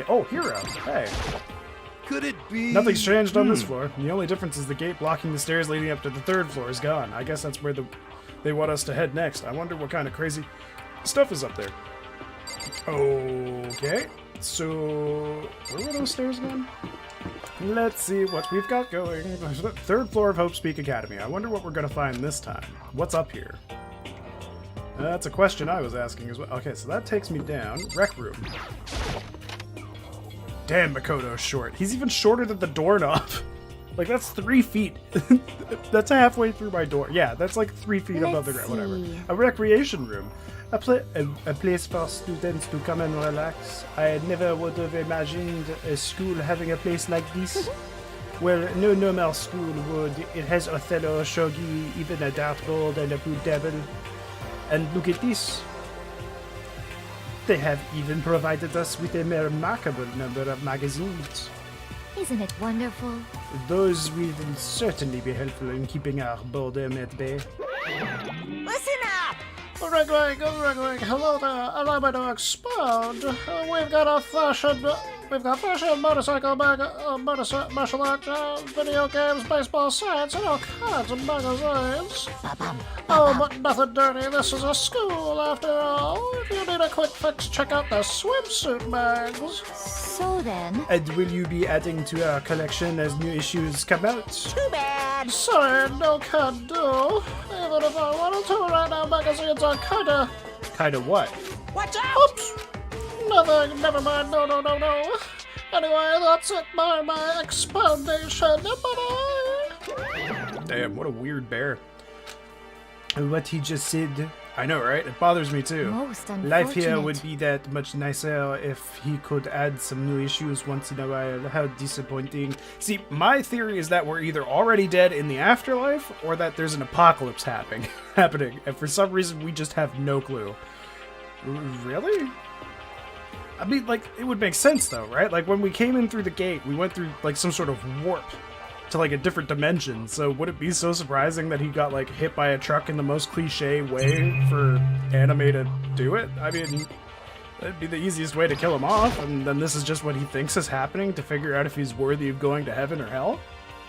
Oh, hero. Hey. Could it be? Nothing's changed on this floor. The only difference is the gate blocking the stairs leading up to the 3rd floor is gone. I guess that's where they want us to head next. I wonder what kind of crazy stuff is up there. Okay. So, where were those stairs again? Let's see what we've got going. 3rd floor of Hope's Peak Academy. I wonder what we're going to find this time. What's up here? That's a question I was asking as well. Okay, so that takes me down. Rec room. Damn, Makoto's short. He's even shorter than the doorknob. Like, that's 3 feet. That's halfway through my door. Yeah, that's like 3 feet above the ground. Whatever. A recreation room. A place for students to come and relax. I never would have imagined a school having a place like this. Well, no normal school would. It has Othello, shogi, even a dartboard and a blue devil. And look at this. They have even provided us with a remarkable number of magazines. Isn't it wonderful? Those will certainly be helpful in keeping our boredom at bay. Listen up! Alright, hello there, allow me to expound. We've got fashion, motorcycle, martial art, video games, baseball, science, and all kinds of magazines. Oh, but nothing dirty, this is a school after all. If you need a quick fix, check out the swimsuit mags. So then... And will you be adding to our collection as new issues come out? Too bad! Sorry, no can do. Even if I wanted to right now, magazines are kinda... Kinda what? Watch out! Oops! Nothing, never mind, no. Anyway, that's it, my expoundation. Damn, what a weird bear. What he just said. I know, right? It bothers me too. Most unfortunate. Life here would be that much nicer if he could add some new issues once in a while. How disappointing. See, my theory is that we're either already dead in the afterlife or that there's an apocalypse happening. And for some reason, we just have no clue. Really? I mean, like, it would make sense though, right? Like, when we came in through the gate, we went through, like, some sort of warp to, like, a different dimension. So would it be so surprising that he got, like, hit by a truck in the most cliche way for anime to do it? I mean, that'd be the easiest way to kill him off, and then this is just what he thinks is happening to figure out if he's worthy of going to heaven or hell?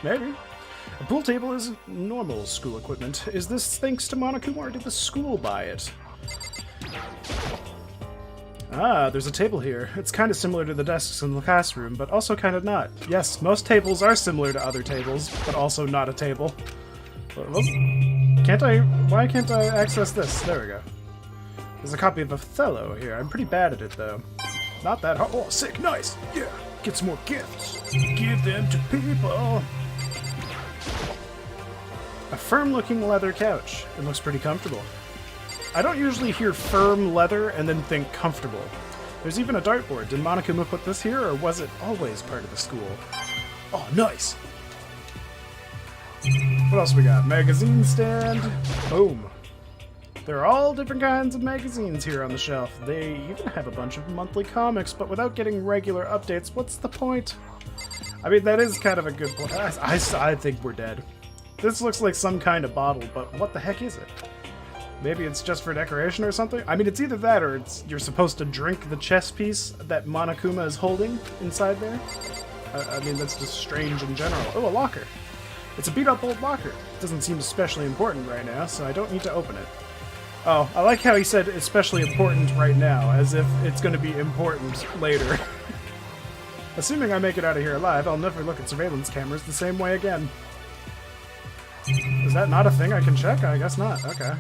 Maybe. A pool table is normal school equipment. Is this thanks to Monokuma, or did the school buy it? Ah, there's a table here. It's kind of similar to the desks in the classroom, but also kind of not. Yes, most tables are similar to other tables, but also not a table. Why can't I access this? There we go. There's a copy of Othello here. I'm pretty bad at it, though. Not that hard. Oh, sick, nice! Yeah, get some more gifts. Give them to people! A firm-looking leather couch. It looks pretty comfortable. I don't usually hear firm leather and then think comfortable. There's even a dartboard. Did Monokuma put this here, or was it always part of the school? Oh, nice! What else we got? Magazine stand. Boom. There are all different kinds of magazines here on the shelf. They even have a bunch of monthly comics, but without getting regular updates, what's the point? I mean, that is kind of a good point. I think we're dead. This looks like some kind of bottle, but what the heck is it? Maybe it's just for decoration or something? I mean, it's either that or you're supposed to drink the chess piece that Monokuma is holding inside there. I mean, that's just strange in general. Oh, a locker. It's a beat-up old locker. It doesn't seem especially important right now, so I don't need to open it. Oh, I like how he said especially important right now, as if it's going to be important later. Assuming I make it out of here alive, I'll never look at surveillance cameras the same way again. Is that not a thing I can check? I guess not. Okay.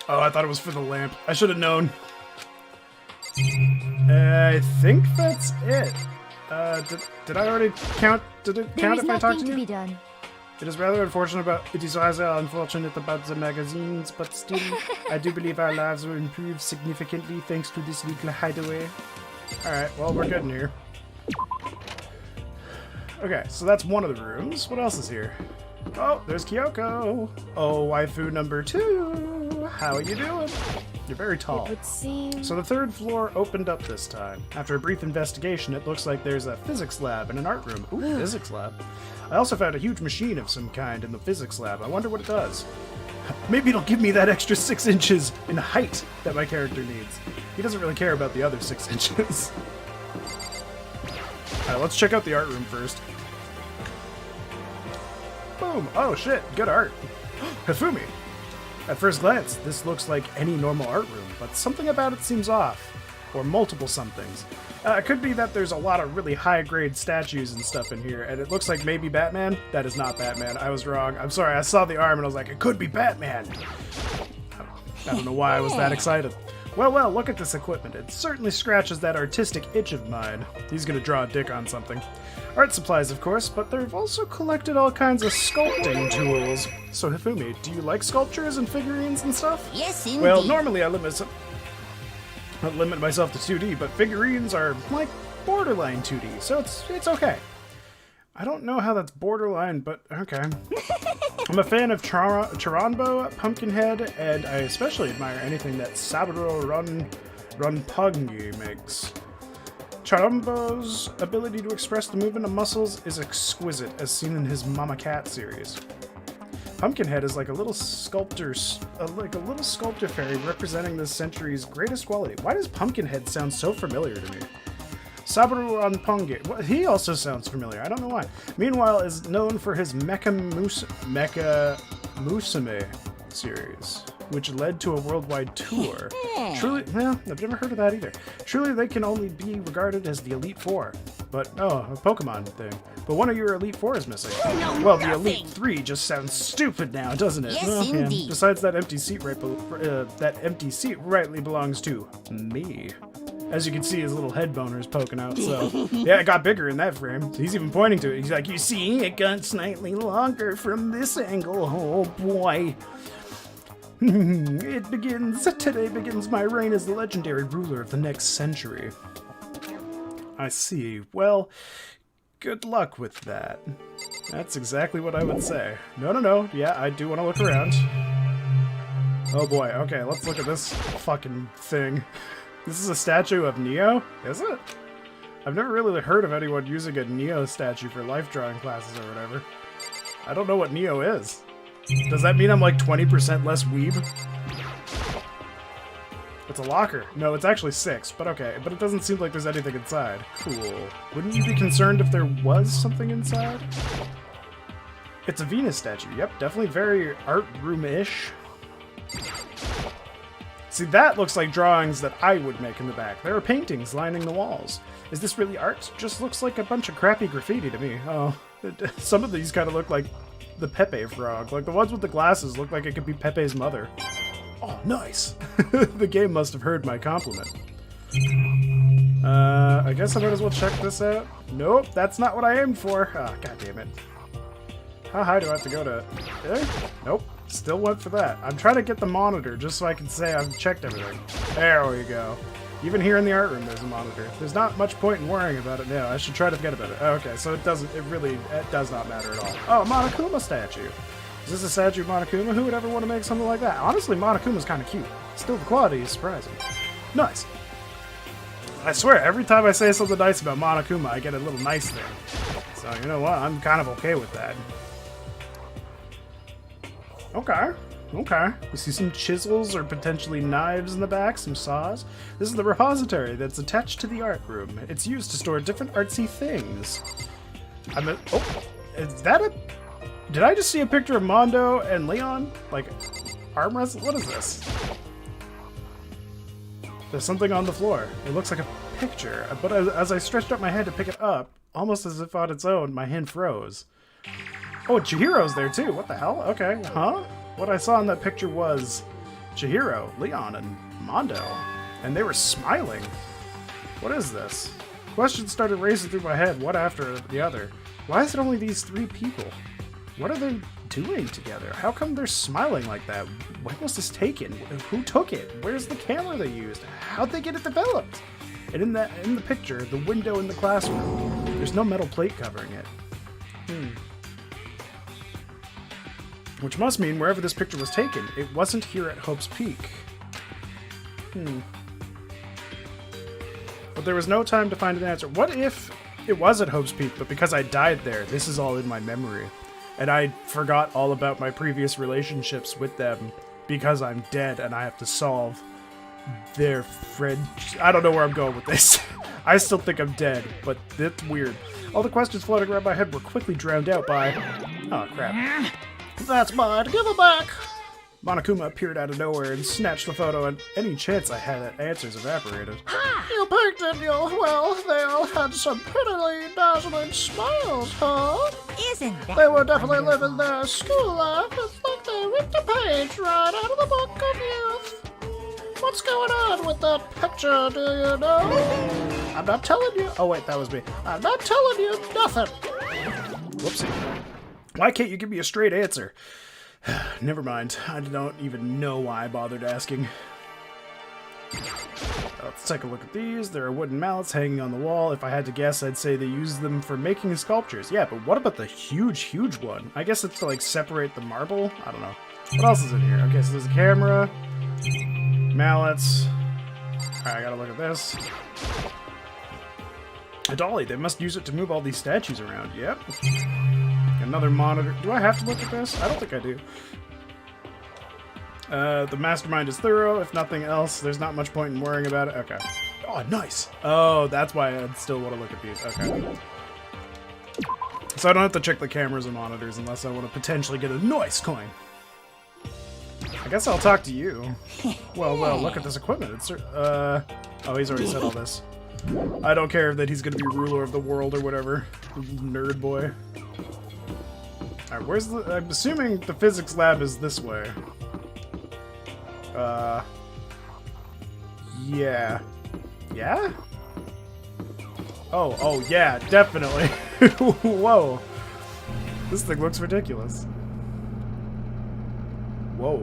Oh, I thought it was for the lamp. I should have known. I think that's it. Did I already count? Did it count if I talked to you? There is nothing to be done. It is rather unfortunate about the magazines, but still, I do believe our lives will improve significantly thanks to this little hideaway. Alright, well, we're good in here. Okay, so that's one of the rooms. What else is here? Oh, there's Kyoko. Oh, waifu number 2. How are you doing? You're very tall. It would seem... So the 3rd floor opened up this time. After a brief investigation, it looks like there's a physics lab and an art room. Ooh, physics lab. I also found a huge machine of some kind in the physics lab. I wonder what it does. Maybe it'll give me that extra 6 inches in height that my character needs. He doesn't really care about the other 6 inches. Alright, let's check out the art room first. Boom! Oh shit, good art. Hifumi! At first glance, this looks like any normal art room, but something about it seems off. Or multiple somethings. It could be that there's a lot of really high-grade statues and stuff in here, and it looks like maybe Batman. That is not Batman. I was wrong. I'm sorry, I saw the arm and I was like, it could be Batman! I don't know why I was that excited. Well, look at this equipment. It certainly scratches that artistic itch of mine. He's gonna draw a dick on something. Art supplies, of course, but they've also collected all kinds of sculpting tools. So, Hifumi, do you like sculptures and figurines and stuff? Yes, indeed. Well, normally I limit myself to 2D, but figurines are like borderline 2D, so it's okay. I don't know how that's borderline, but okay. I'm a fan of Charanbo, Pumpkinhead, and I especially admire anything that Saburo Runpungi makes. Charanbo's ability to express the movement of muscles is exquisite, as seen in his Mama Cat series. Pumpkinhead is like a little sculptor fairy representing this century's greatest quality. Why does Pumpkinhead sound so familiar to me? Saburo Runpungi. Well, he also sounds familiar. I don't know why. Meanwhile, is known for his Mecha Musume series, which led to a worldwide tour. Truly, well, I've never heard of that either. Truly, they can only be regarded as the Elite Four. But, a Pokemon thing. But one of your Elite Four is missing. Well, the Elite Three just sounds stupid now, doesn't it? Yes, indeed. Besides, that empty seat rightly belongs to me. As you can see, his little head boner's poking out, so... Yeah, it got bigger in that frame. He's even pointing to it. He's like, you see, it got slightly longer from this angle. Oh, boy. Today begins my reign as the legendary ruler of the next century. I see. Well, good luck with that. That's exactly what I would say. No. Yeah, I do want to look around. Oh boy, okay, let's look at this fucking thing. This is a statue of Neo? Is it? I've never really heard of anyone using a Neo statue for life drawing classes or whatever. I don't know what Neo is. Does that mean I'm like 20% less weeb? It's a locker. No, it's actually 6, but okay. But it doesn't seem like there's anything inside. Cool. Wouldn't you be concerned if there was something inside? It's a Venus statue. Yep, definitely very art room-ish. See, that looks like drawings that I would make in the back. There are paintings lining the walls. Is this really art? Just looks like a bunch of crappy graffiti to me. Oh, some of these kind of look like the Pepe frog. Like the ones with the glasses look like it could be Pepe's mother. Oh, nice. The game must have heard my compliment. I guess I might as well check this out. Nope, that's not what I aimed for. Ah, god damn it. How high do I have to go to? There? Nope. Still went for that. I'm trying to get the monitor just so I can say I've checked everything. There we go. Even here in the art room there's a monitor. There's not much point in worrying about it now. I should try to forget about it. Okay, so it does not matter at all. Oh, Monokuma statue. Is this a statue of Monokuma? Who would ever want to make something like that? Honestly, Monokuma's kind of cute. Still, the quality is surprising. Nice. I swear, every time I say something nice about Monokuma, I get a little nice thing. So, you know what? I'm kind of okay with that. Okay. We see some chisels or potentially knives in the back, some saws. This is the repository that's attached to the art room. It's used to store different artsy things. Is that a... Did I just see a picture of Mondo and Leon? Like, arm wrestle? What is this? There's something on the floor. It looks like a picture, but as I stretched out my hand to pick it up, almost as if on its own, my hand froze. Oh, Chihiro's there too. What the hell? Okay, huh? What I saw in that picture was Chihiro, Leon, and Mondo. And they were smiling. What is this? Questions started racing through my head, one after the other. Why is it only these 3 people? What are they doing together? How come they're smiling like that? When was this taken? Who took it? Where's the camera they used? How'd they get it developed? And in the picture, the window in the classroom, there's no metal plate covering it. Which must mean wherever this picture was taken, it wasn't here at Hope's Peak. But there was no time to find an answer. What if it was at Hope's Peak, but because I died there, this is all in my memory? and I forgot all about my previous relationships with them because I'm dead and I have to solve their friend. I don't know where I'm going with this. I still think I'm dead, but it's weird. All the questions floating around my head were quickly drowned out by... Oh, crap. That's mine. Give it back! Monokuma appeared out of nowhere and snatched the photo, and any chance I had at answers evaporated. You picked it, you... Well, they all had some prettily dazzling smiles, huh? Isn't that They were definitely wonderful? living their school life. It's like they ripped a page right out of the book of youth. What's going on with that picture, do you know? I'm not telling you. Oh, wait, that was me. I'm not telling you nothing. Whoopsie. Why can't you give me a straight answer? Never mind. I don't even know why I bothered asking. Let's take a look at these. There are wooden mallets hanging on the wall. If I had to guess, I'd say they use them for making sculptures. Yeah, but what about the huge, huge one? I guess it's to, like, separate the marble? I don't know. What else is in here? Okay, so there's a camera. Mallets. Alright, I gotta look at this. A dolly. They must use it to move all these statues around. Yep. Another monitor. Do I have to look at this? I don't think I do. The mastermind is thorough. If nothing else, there's not much point in worrying about it. Okay. Oh, nice. Oh, that's why I'd still want to look at these. Okay. So I don't have to check the cameras and monitors unless I want to potentially get a nice coin. I guess I'll talk to you. Well, look at this equipment. It's, oh, he's already said all this. I don't care that he's going to be ruler of the world or whatever. Nerd boy. Alright, where's the... I'm assuming the physics lab is this way. Yeah. Yeah? Oh, yeah, definitely. Whoa. This thing looks ridiculous. Whoa.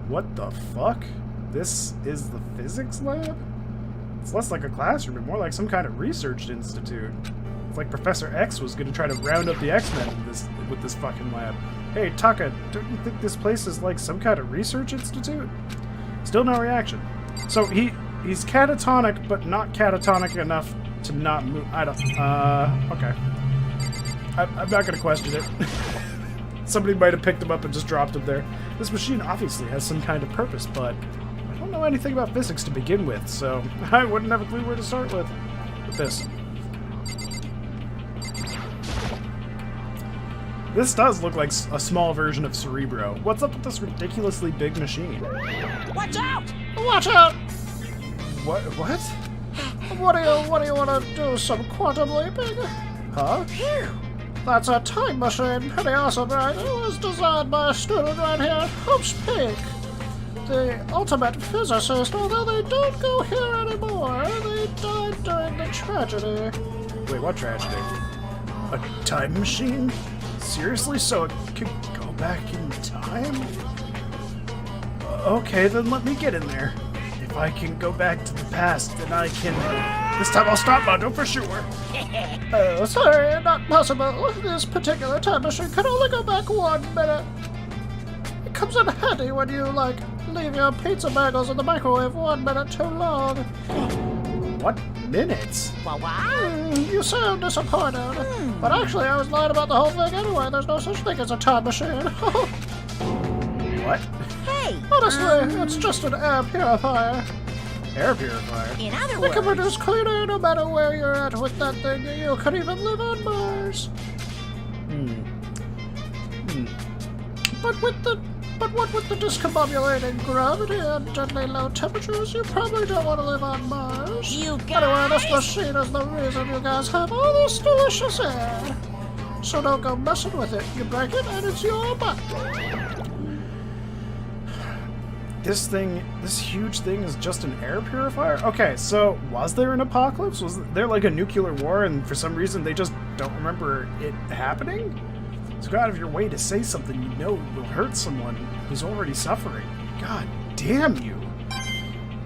What the fuck? This is the physics lab? It's less like a classroom and more like some kind of research institute. It's like Professor X was going to try to round up the X-Men with this fucking lab. Hey, Taka, don't you think this place is like some kind of research institute? Still no reaction. So he's catatonic, but not catatonic enough to not move. I don't... okay. I'm not going to question it. Somebody might have picked him up and just dropped him there. This machine obviously has some kind of purpose, but I don't know anything about physics to begin with, so I wouldn't have a clue where to start with this. This does look like a small version of Cerebro. What's up with this ridiculously big machine? Watch out! Watch out! What? What do you want to do? Some quantum leaping? Huh? Phew! That's a time machine. Pretty awesome, right? It was designed by a student right here at Hope's Peak. The ultimate physicist, although they don't go here anymore. They died during the tragedy. Wait, what tragedy? A time machine? Seriously? So it could go back in time? Okay, then let me get in there. If I can go back to the past, then I can... This time I'll stop Mondo for sure. Oh, sorry, not possible. This particular time machine can only go back 1 minute. It comes in handy when you, like, leave your pizza bagels in the microwave 1 minute too long. What minutes? What? You sound disappointed. But actually, I was lying about the whole thing anyway. There's no such thing as a time machine. What? Hey! Honestly, it's just an air purifier. Air purifier? In other It can words... produce clean air no matter where you're at with that thing. You could even live on Mars. But what with the discombobulating gravity and deadly low temperatures, you probably don't want to live on Mars. You guys... Anyway, this machine is the reason you guys have all this delicious air. So don't go messing with it. You break it and it's your butt. This huge thing is just an air purifier? Okay, so was there an apocalypse? Was there like a nuclear war and for some reason they just don't remember it happening? So go out of your way to say something you know will hurt someone who's already suffering. God damn you.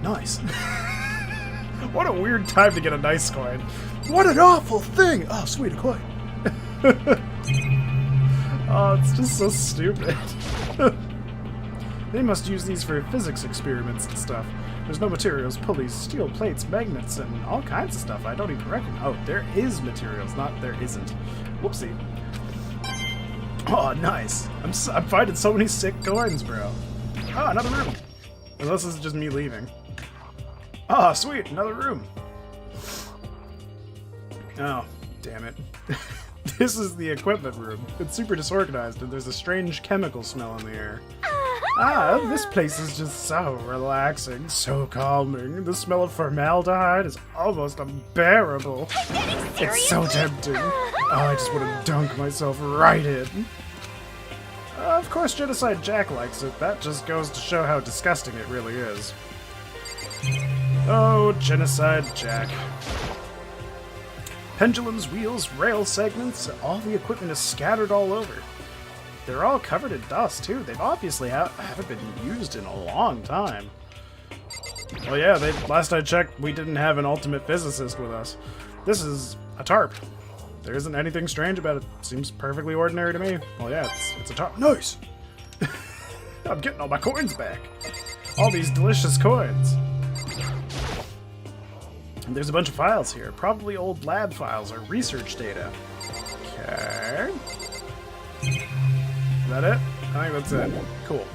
Nice. What a weird time to get a nice coin. What an awful thing! Oh, sweet, a coin. Oh, it's just so stupid. They must use these for physics experiments and stuff. There's no materials, pulleys, steel plates, magnets, and all kinds of stuff I don't even reckon. Oh, there is materials, not there isn't. Whoopsie. Oh, nice. I'm finding so many sick coins, bro. Oh, another room. Unless this is just me leaving. Oh, sweet, another room. Oh, damn it. This is the equipment room. It's super disorganized and there's a strange chemical smell in the air. Ah, this place is just so relaxing, so calming. The smell of formaldehyde is almost unbearable. It's so tempting. Oh, I just want to dunk myself right in. Of course, Genocide Jack likes it. That just goes to show how disgusting it really is. Oh, Genocide Jack. Pendulums, wheels, rail segments, all the equipment is scattered all over. They're all covered in dust, too. They've obviously haven't been used in a long time. Well, yeah, last I checked, we didn't have an ultimate physicist with us. This is a tarp. There isn't anything strange about it. Seems perfectly ordinary to me. Well, yeah, it's a tarp. Nice! I'm getting all my coins back. All these delicious coins. And there's a bunch of files here. Probably old lab files or research data. Okay. Is that it? I think that's it. Cool.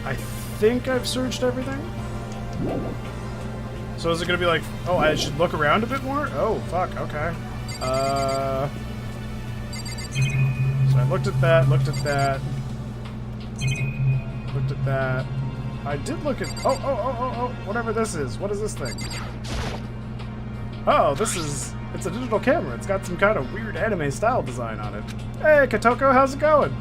I think I've searched everything. So is it gonna be like, oh, I should look around a bit more? Oh, fuck, okay. So I looked at that, looked at that. Looked at that. I did look at, oh, whatever this is. What is this thing? Oh, it's a digital camera. It's got some kind of weird anime style design on it. Hey, Kotoko, how's it going?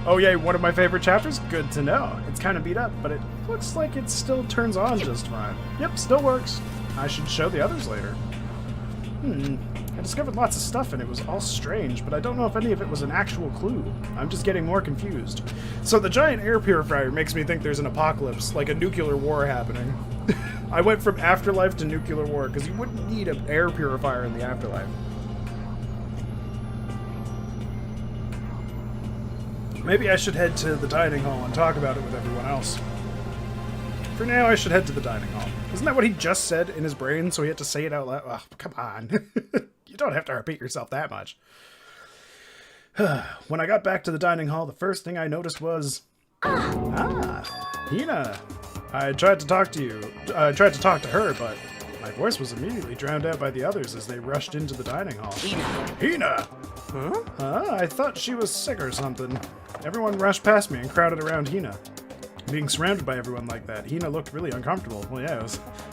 Oh yeah, one of my favorite chapters? Good to know. It's kind of beat up, but it looks like it still turns on just fine. Yep, still works. I should show the others later. I discovered lots of stuff and it was all strange, but I don't know if any of it was an actual clue. I'm just getting more confused. So the giant air purifier makes me think there's an apocalypse, like a nuclear war happening. I went from afterlife to nuclear war, because you wouldn't need an air purifier in the afterlife. Maybe I should head to the dining hall and talk about it with everyone else. For now, I should head to the dining hall. Isn't that what he just said in his brain, so he had to say it out loud? Oh, come on. You don't have to repeat yourself that much. When I got back to the dining hall, the first thing I noticed was... Hina. I tried to talk to you. I tried to talk to her, but my voice was immediately drowned out by the others as they rushed into the dining hall. Hina! Huh? I thought she was sick or something. Everyone rushed past me and crowded around Hina. Being surrounded by everyone like that, Hina looked really uncomfortable. Well, yeah,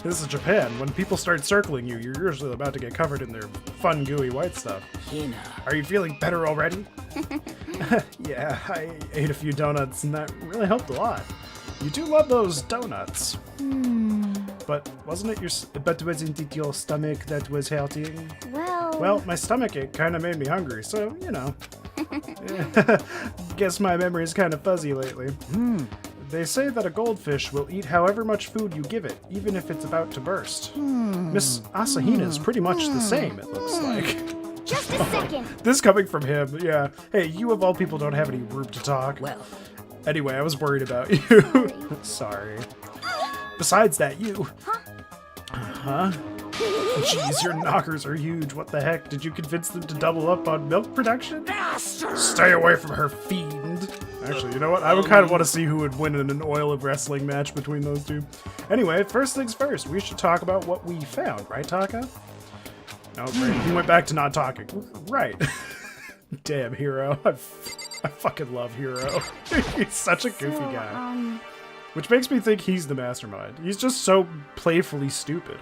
this is Japan. When people start circling you, you're usually about to get covered in their fun, gooey white stuff. Hina. Are you feeling better already? Yeah, I ate a few donuts, and that really helped a lot. You do love those donuts. But wasn't it your stomach that was hurting? Well, my stomach ache kind of made me hungry, so, you know. Guess my memory is kind of fuzzy lately. They say that a goldfish will eat however much food you give it, even if it's about to burst. Miss Asahina is pretty much the same, it looks like. Just a second. This coming from him, yeah. Hey, you of all people don't have any room to talk. Well. Anyway, I was worried about you. Sorry. Besides that, you... Huh? Jeez, your knockers are huge. What the heck? Did you convince them to double up on milk production? Stay away from her, fiend. Actually, you know what? I would kind of want to see who would win in an oil of wrestling match between those two. Anyway, first things first, we should talk about what we found, right, Taka? No, great. He went back to not talking. Right. Damn, Hero. I fucking love Hero. He's such a goofy guy. Which makes me think he's the mastermind. He's just so playfully stupid.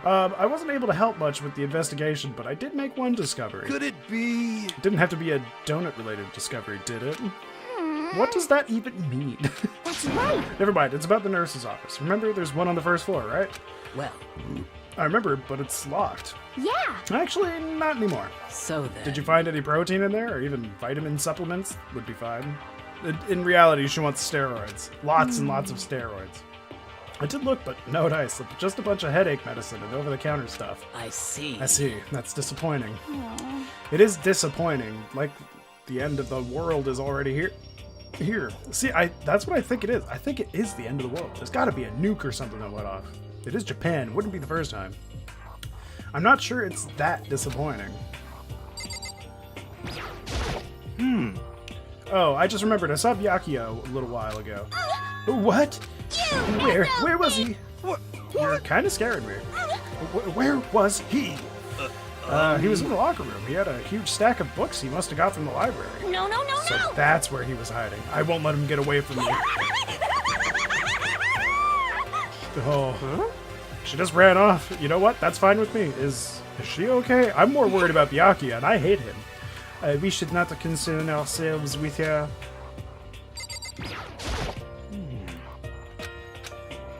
I wasn't able to help much with the investigation, but I did make one discovery. Could it be? It didn't have to be a donut-related discovery, did it? What does that even mean? That's right. Never mind, it's about the nurse's office. Remember, there's one on the first floor, right? Well. I remember, but it's locked. Yeah. Actually, not anymore. So then. Did you find any protein in there, or even vitamin supplements? Would be fine. In reality, she wants steroids. Lots and lots of steroids. I did look, but no dice. Just a bunch of headache medicine and over-the-counter stuff. I see. I see. That's disappointing. It is disappointing. Like, the end of the world is already here. See, that's what I think it is. I think it is the end of the world. There's got to be a nuke or something that went off. It is Japan. Wouldn't be the first time. I'm not sure it's that disappointing. Oh, I just remembered. I saw Byakuya a little while ago. What? Where was he? You're kind of scaring me. Where was he? He was in the locker room. He had a huge stack of books he must have got from the library. No. So that's where he was hiding. I won't let him get away from me. Oh, she just ran off. You know what? That's fine with me. Is she okay? I'm more worried about Byakuya, and I hate him. We should not concern ourselves with her.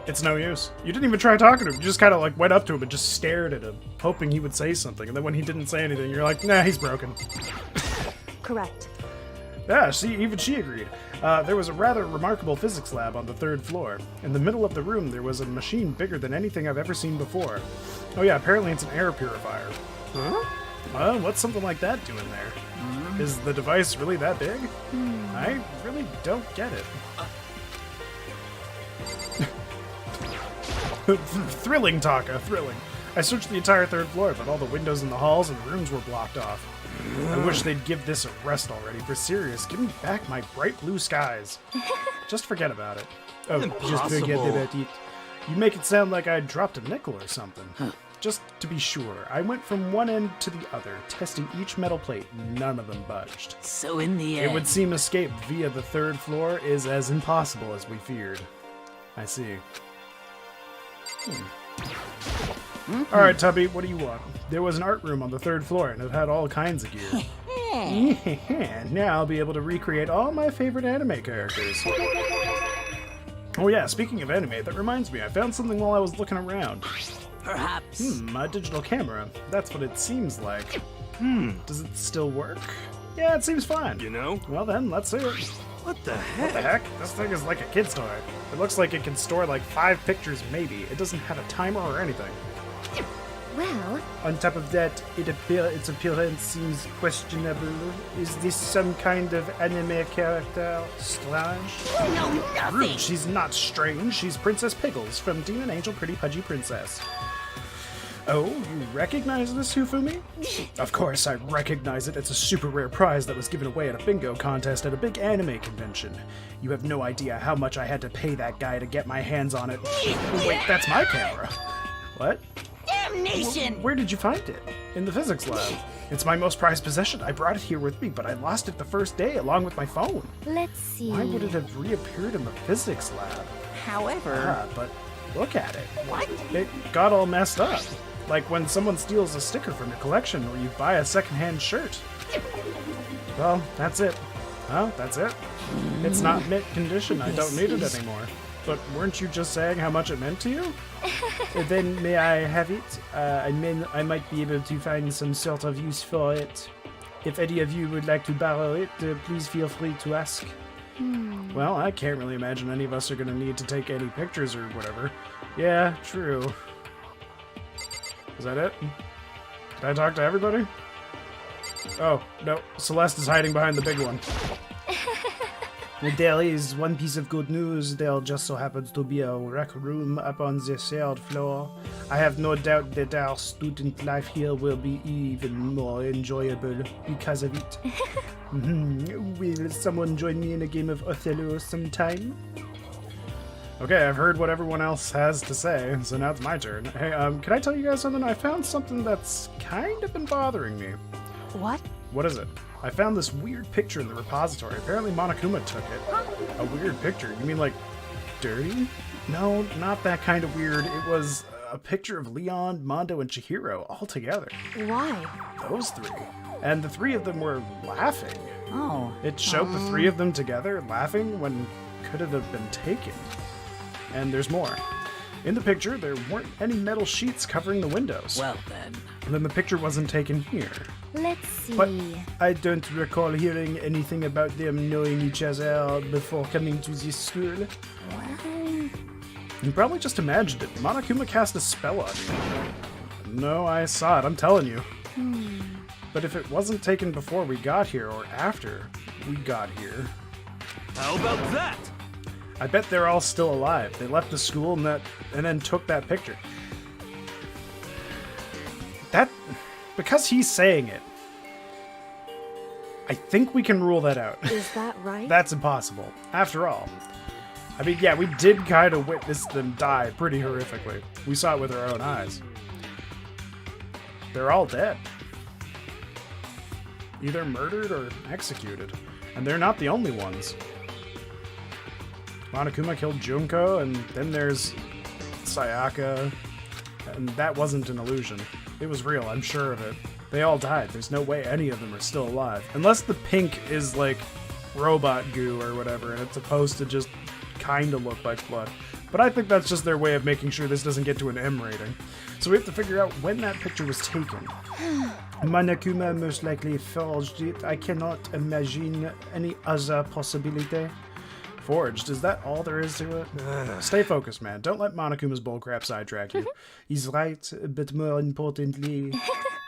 It's no use. You didn't even try talking to him. You just kind of like went up to him and just stared at him, hoping he would say something. And then when he didn't say anything, you're like, nah, he's broken. Correct. Yeah, see, even she agreed. There was a rather remarkable physics lab on the 3rd floor. In the middle of the room, there was a machine bigger than anything I've ever seen before. Oh yeah, apparently it's an air purifier. Huh? What's something like that doing there? Is the device really that big? I really don't get it. Thrilling, Taka, thrilling. I searched the entire 3rd floor, but all the windows in the halls and rooms were blocked off. I wish they'd give this a rest already. For serious, give me back my bright blue skies. Just forget about it. Oh, just forget about it. You make it sound like I dropped a nickel or something. Just to be sure, I went from one end to the other, testing each metal plate. None of them budged. So in the end... It would seem escape via the 3rd floor is as impossible as we feared. I see. Alright, Tubby, what do you want? There was an art room on the 3rd floor, and it had all kinds of gear. Now I'll be able to recreate all my favorite anime characters. Oh yeah, speaking of anime, that reminds me, I found something while I was looking around. Perhaps. My digital camera. That's what it seems like. Does it still work? Yeah, it seems fine. You know? Well then, let's see it. What the heck? What the heck? This thing is like a kid's toy. It looks like it can store like 5 pictures maybe. It doesn't have a timer or anything. Well, On top of that, its appearance seems questionable. Is this some kind of anime character? Strange? No, nothing. Rude, she's not strange. She's Princess Pickles from Demon Angel Pretty Pudgy Princess. Oh, you recognize this, Hifumi? Of course I recognize it. It's a super rare prize that was given away at a bingo contest at a big anime convention. You have no idea how much I had to pay that guy to get my hands on it. Wait, that's my camera. What? Damnation! Where did you find it? In the physics lab. It's my most prized possession. I brought it here with me, but I lost it the first day along with my phone. let's see. Why would it have reappeared in the physics lab? However... But look at it. What? It got all messed up. Like when someone steals a sticker from your collection or you buy a secondhand shirt. Well, that's it. Well, that's it. It's not mint condition. I don't need it anymore. But weren't you just saying how much it meant to you? Then may I have it? I might be able to find some sort of use for it. If any of you would like to borrow it, please feel free to ask. Well, I can't really imagine any of us are going to need to take any pictures or whatever. Yeah, true. Is that it? Did I talk to everybody? Oh, no. Celeste is hiding behind the big one. There is one piece of good news. There just so happens to be a rec room up on the 3rd floor. I have no doubt that our student life here will be even more enjoyable because of it. Will someone join me in a game of Othello sometime? Okay, I've heard what everyone else has to say, so now it's my turn. Hey, can I tell you guys something? I found something that's kind of been bothering me. What? What is it? I found this weird picture in the repository. Apparently Monokuma took it. A weird picture? You mean like dirty? No, not that kind of weird. It was a picture of Leon, Mondo, and Chihiro all together. Why? Those 3. And the 3 of them were laughing. Oh. It showed the 3 of them together laughing when could it have been taken? And there's more. In the picture, there weren't any metal sheets covering the windows. Well then. And then the picture wasn't taken here. Let's see. But I don't recall hearing anything about them knowing each other before coming to this school. Well, You probably just imagined it. Monokuma cast a spell on you. No, I saw it, I'm telling you. But if it wasn't taken before we got here, or after we got here... How about that? I bet they're all still alive. They left the school and then took that picture. That... Because he's saying it. I think we can rule that out. Is that right? That's impossible. After all, I mean, yeah, we did kind of witness them die pretty horrifically. We saw it with our own eyes. They're all dead. Either murdered or executed. And they're not the only ones. Monokuma killed Junko, and then there's Sayaka. And that wasn't an illusion. It was real, I'm sure of it. They all died. There's no way any of them are still alive. Unless the pink is like robot goo or whatever, and it's supposed to just kind of look like blood. But I think that's just their way of making sure this doesn't get to an M rating. So we have to figure out when that picture was taken. Monokuma most likely forged it. I cannot imagine any other possibility. Forged, is that all there is to it? Stay focused, man. Don't let Monokuma's bullcrap sidetrack you. He's right, but more importantly,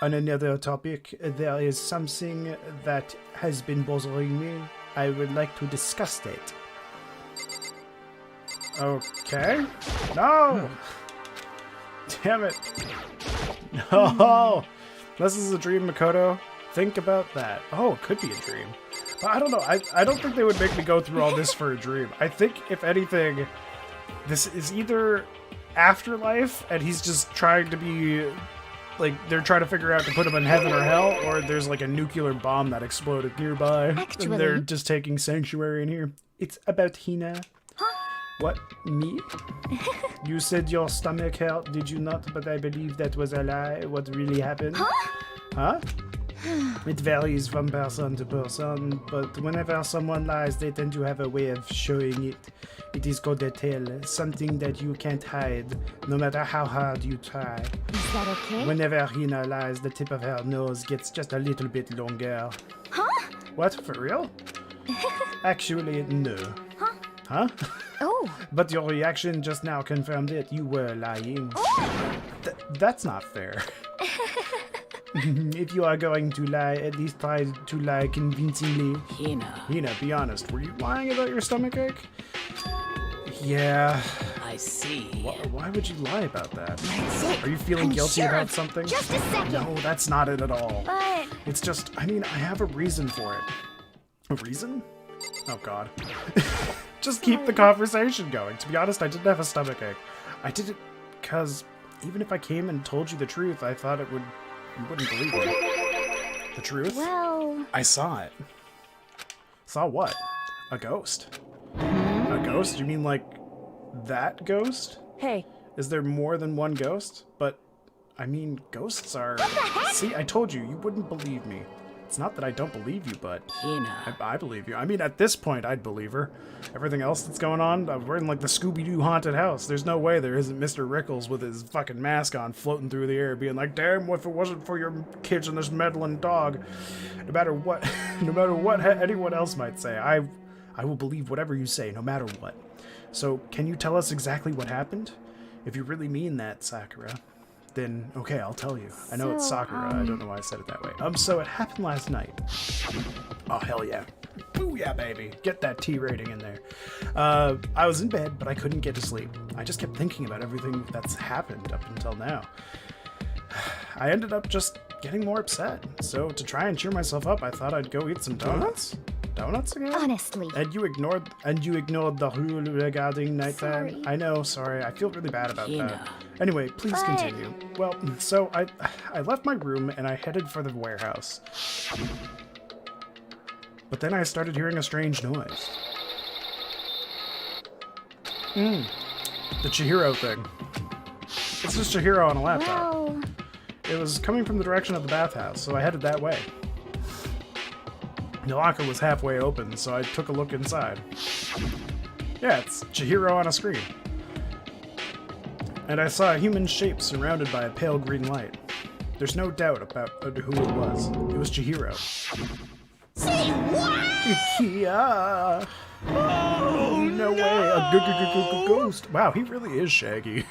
on another topic, there is something that has been bothering me. I would like to discuss it. Okay. No! Damn it. No! This is a dream, Makoto. Think about that. Oh, it could be a dream. But I don't know. I don't think they would make me go through all this for a dream. I think, if anything, this is either afterlife, and he's just trying to be... like, they're trying to figure out to put him in heaven or hell, or there's like a nuclear bomb that exploded nearby, Actually... and they're just taking sanctuary in here. It's about Hina. What? Me? You said your stomach hurt, did you not? But I believe that was a lie. What really happened? Huh? It varies from person to person, but whenever someone lies, they tend to have a way of showing it. It is called a tale, something that you can't hide, no matter how hard you try. Is that okay? Whenever Hina lies, the tip of her nose gets just a little bit longer. Huh? What, for real? Actually, no. Huh? Oh. But your reaction just now confirmed it. You were lying. That's not fair. If you are going to lie, at least try to lie convincingly. Hina, be honest. Were you lying about your stomachache? Yeah. I see. Why would you lie about that? That's it. Are you feeling I'm guilty sure about of- something? Just a second. No, that's not it at all. But... It's just, I mean, I have a reason for it. A reason? Oh, God. Just keep the conversation going. To be honest, I didn't have a stomachache. I did it because even if I came and told you the truth, I thought you wouldn't believe me. The truth? well... I saw it. Saw what? A ghost. A ghost? You mean like that ghost? Hey. Is there more than one ghost? But, I mean, ghosts are... See, I told you, you wouldn't believe me. It's not that I don't believe you, but I believe you. I mean, at this point, I'd believe her. Everything else that's going on, we're in like the Scooby-Doo haunted house. There's no way there isn't Mr. Rickles with his fucking mask on, floating through the air, being like, "Damn, if it wasn't for your kids and this meddling dog." No matter what, anyone else might say, I will believe whatever you say, no matter what. So, can you tell us exactly what happened? If you really mean that, Sakura. Then, okay, I'll tell you. I know it's Sakura. I don't know why I said it that way. So it happened last night. Oh, hell yeah. Booyah, baby. Get that T rating in there. I was in bed, but I couldn't get to sleep. I just kept thinking about everything that's happened up until now. I ended up just getting more upset. So to try and cheer myself up, I thought I'd go eat some donuts. Donuts again? Honestly. And you ignored the rule regarding nighttime. Sorry. I know, sorry. I feel really bad about that. Anyway, please continue. Well, so I left my room and I headed for the warehouse. But then I started hearing a strange noise. The Chihiro thing. It's just Chihiro on a laptop. Well... It was coming from the direction of the bathhouse, so I headed that way. The locker was halfway open, so I took a look inside. Yeah, it's Chihiro on a screen. And I saw a human shape surrounded by a pale green light. There's no doubt about who it was. It was Chihiro. Say what? Yeah. Oh, no way. A ghost. Wow, he really is Shaggy.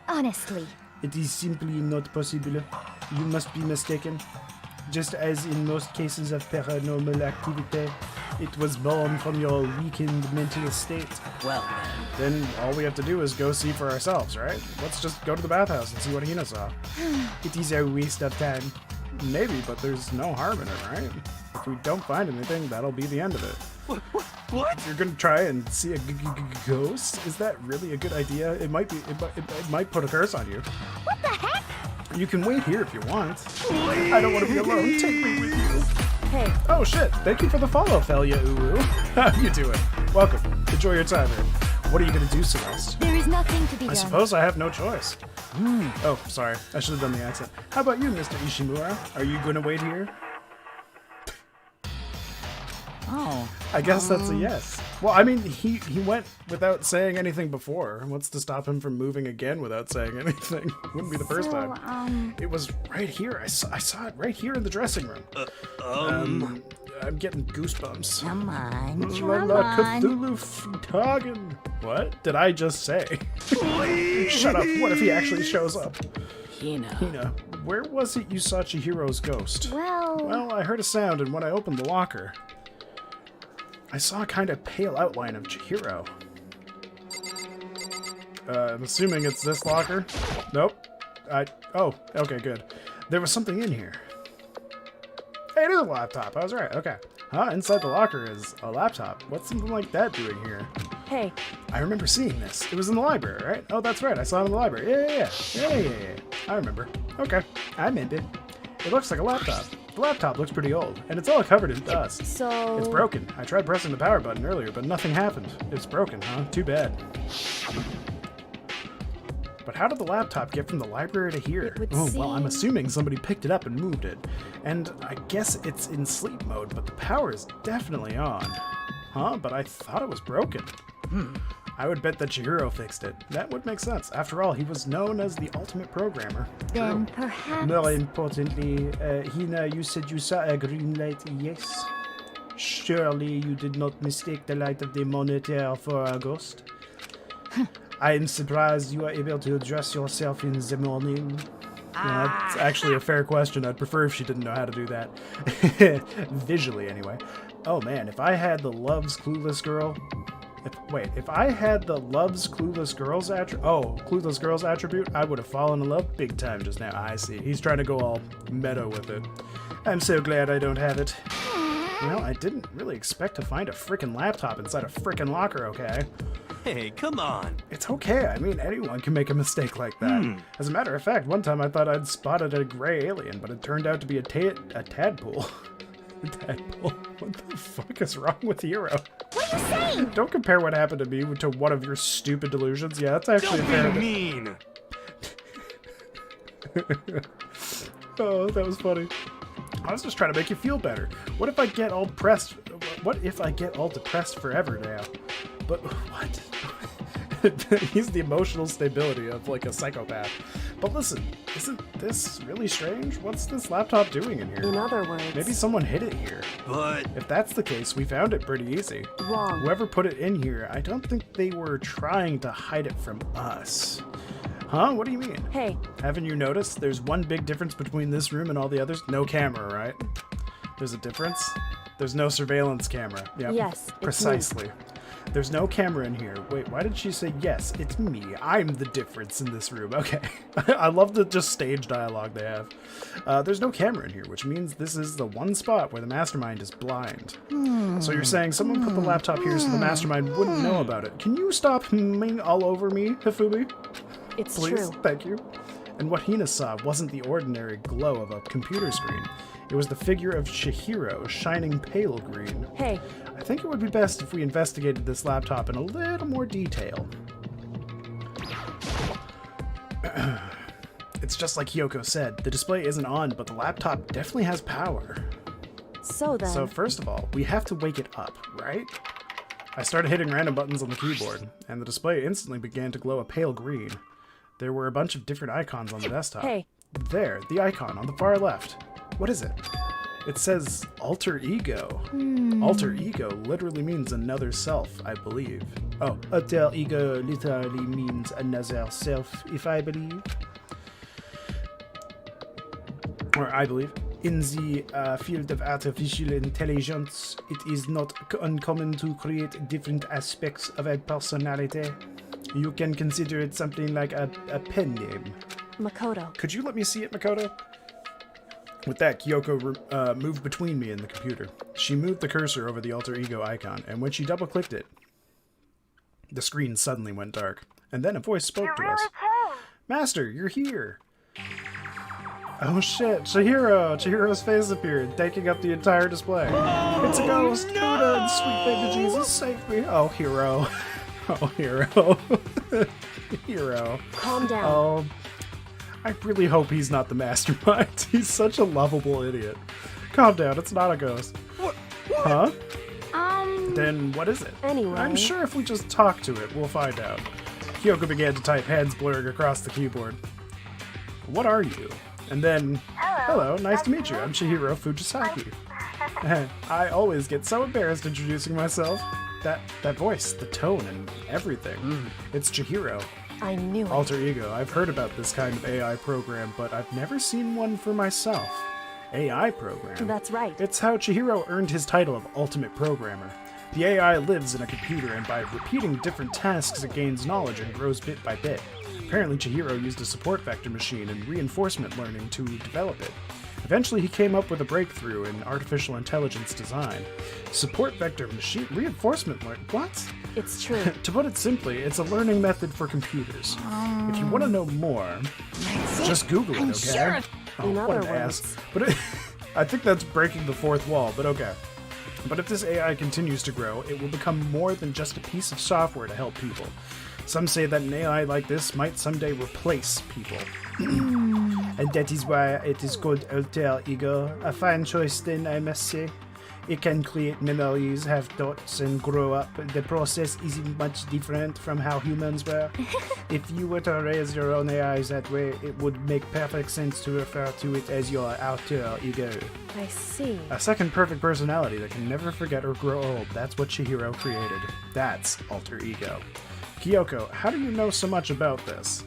Honestly. It is simply not possible. You must be mistaken. Just as in most cases of paranormal activity, it was born from your weakened mental state. Well, Then all we have to do is go see for ourselves, right? Let's just go to the bathhouse and see what Hina saw. It is a waste of time. Maybe, but there's no harm in it, right? If we don't find anything, that'll be the end of it. What? You're gonna try and see a ghost? Is that really a good idea? It might be. It might put a curse on you. What the heck? You can wait here if you want. I don't want to be alone. Take me with you. Hey, Oh shit! Thank you for the follow, Felia Uwu. How you doing? Welcome. Enjoy your time here. What are you gonna do, Celeste? There is nothing to be I done. suppose I have no choice. Oh, sorry. I should have done the accent. How about you, Mr. Ishimura? Are you gonna wait here? oh, I guess that's a yes. Well, I mean, he went without saying anything before. What's to stop him from moving again without saying anything? Wouldn't be the first time. It was right here. I saw it right here in the dressing room. I'm getting goosebumps. come on, La come la on. Cthulhu Ftagen. What did I just say? Shut up. What if he actually shows up? Hina, where was it you saw Chihiro's ghost? Well, I heard a sound, and when I opened the locker, I saw a kind of pale outline of Chihiro. I'm assuming it's this locker. Nope. Oh, okay, good. There was something in here. Hey, it is a laptop. I was right. Okay. Huh? Inside the locker is a laptop. What's something like that doing here? Hey, I remember seeing this. It was in the library, right? Oh, that's right. I saw it in the library. Yeah. I remember. Okay. I remember. It looks like a laptop. The laptop looks pretty old, and it's all covered in dust. so... It's broken. I tried pressing the power button earlier, but nothing happened. It's broken, huh? Too bad. But how did the laptop get from the library to here? It would Well, I'm seem- assuming somebody picked it up and moved it. And I guess it's in sleep mode, but the power is definitely on. Huh? But I thought it was broken. I would bet that Chihiro fixed it. That would make sense. After all, he was known as the ultimate programmer. Then True. perhaps. More importantly, Hina, you said you saw a green light, yes? Surely you did not mistake the light of the monitor for a ghost? I am surprised you are able to address yourself in the morning. That's actually a fair question. I'd prefer if she didn't know how to do that. Visually, anyway. Oh man, if I had the Loves Clueless Girl... If I had the Loves Clueless Girls Clueless Girls attribute, I would have fallen in love big time just now. I see. He's trying to go all meta with it. I'm so glad I don't have it. Well, I didn't really expect to find a frickin' laptop inside a frickin' locker, okay? Hey, come on. It's okay. I mean, anyone can make a mistake like that. As a matter of fact, one time I thought I'd spotted a gray alien, but it turned out to be a tadpole. A tadpole? What the fuck is wrong with Hero? What are you saying? Don't compare what happened to me to one of your stupid delusions. Yeah, that's actually fair. Don't be mean. Oh, that was funny. I was just trying to make you feel better. What if I get all depressed? What if I get all depressed forever now? But what? He's the emotional stability of like a psychopath. But listen, isn't this really strange? What's this laptop doing in here? In other words... Maybe someone hid it here. But If that's the case, we found it pretty easy. Wrong. Whoever put it in here, I don't think they were trying to hide it from us. Huh? What do you mean? Hey, Haven't you noticed? There's one big difference between this room and all the others. No camera, right? There's a difference? There's no surveillance camera. Yep. Yes, it's me. Precisely. There's no camera in here. Wait, why did she say yes? It's me. I'm the difference in this room. Okay. I love the just stage dialogue they have. There's no camera in here, which means this is the one spot where the mastermind is blind. So you're saying someone put the laptop here so the mastermind wouldn't know about it. Can you stop humming all over me, Hifumi? it's Please? true. Thank you. And what Hina saw wasn't the ordinary glow of a computer screen. It was the figure of Chihiro, shining pale green. Hey, I think it would be best if we investigated this laptop in a little more detail. It's just like Hyoko said, the display isn't on, but the laptop definitely has power. so then... So first of all, we have to wake it up, right? I started hitting random buttons on the keyboard, and the display instantly began to glow a pale green. There were a bunch of different icons on the desktop. Hey. There, the icon on the far left. What is it? It says alter ego. Alter ego literally means another self, I believe. Oh, alter ego literally means another self, if I believe. Or I believe. In the field of artificial intelligence, it is not uncommon to create different aspects of a personality. You can consider it something like a pen name. Makoto. Could you let me see it, Makoto? With that, Kyoko moved between me and the computer. She moved the cursor over the alter ego icon, and when she double-clicked it, the screen suddenly went dark. And then a voice spoke to us. Master, you're here! Oh shit, Chihiro! Chihiro's face appeared, taking up the entire display. It's a ghost! Buddha, sweet baby Jesus, save me! Oh, Hero. Oh, Hero. Hero. Calm down. Oh, I really hope he's not the mastermind. He's such a lovable idiot. Calm down, it's not a ghost. Huh? Then what is it? Anyway. I'm sure if we just talk to it, we'll find out. Kyoko began to type, hands blurring across the keyboard. What are you? And then, hello, nice to meet you. I'm Chihiro Fujisaki. I always get so embarrassed introducing myself. That voice, the tone, and everything. It's Chihiro. I knew it. Alter ego. I've heard about this kind of AI program, but I've never seen one for myself. AI program? That's right. It's how Chihiro earned his title of Ultimate Programmer. The AI lives in a computer, and by repeating different tasks, it gains knowledge and grows bit by bit. Apparently, Chihiro used a support vector machine and reinforcement learning to develop it. Eventually, he came up with a breakthrough in artificial intelligence design. Support vector machine reinforcement learning? What? It's true. To put it simply, it's a learning method for computers. If you want to know more, just Google it, okay? In what other an ass. words. But I think that's breaking the fourth wall, but okay. But if this AI continues to grow, it will become more than just a piece of software to help people. Some say that an AI like this might someday replace people. And that is why it is called alter ego. A fine choice then, I must say. It can create memories, have thoughts, and grow up. The process isn't much different from how humans were. If you were to raise your own AIs that way, it would make perfect sense to refer to it as your alter ego. I see. A second perfect personality that can never forget or grow old. That's what Chihiro created. That's alter ego. Kyoko, how do you know so much about this?